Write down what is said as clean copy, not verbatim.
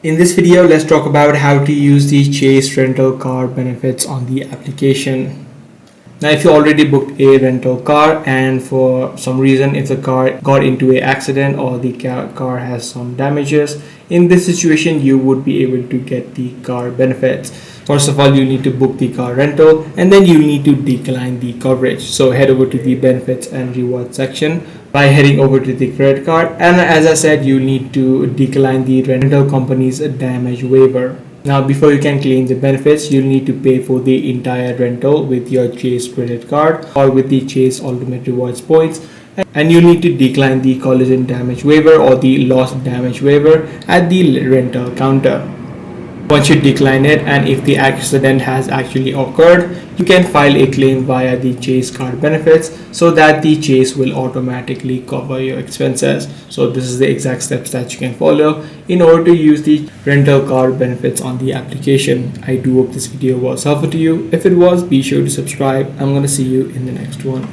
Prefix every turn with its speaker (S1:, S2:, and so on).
S1: In this video, let's talk about how to use the Chase rental car benefits on the application. Now, if you already booked a rental car and for some reason if the car got into an accident or the car has some damages, in this situation you would be able to get the car benefits. First of all, you need to book the car rental and then you need to decline the coverage. So head over to the benefits and rewards section by heading over to the credit card, and as I said, you need to decline the rental company's damage waiver. Now, before you can claim the benefits, you'll need to pay for the entire rental with your Chase credit card or with the Chase Ultimate Rewards points, and you need to decline the collision damage waiver or the loss damage waiver at the rental counter. Once you decline it, and if the accident has actually occurred, you can file a claim via the Chase card benefits so that the Chase will automatically cover your expenses. So this is the exact steps that you can follow in order to use the rental car benefits on the application. I do hope this video was helpful to you. If it was, be sure to subscribe. I'm going to see you in the next one.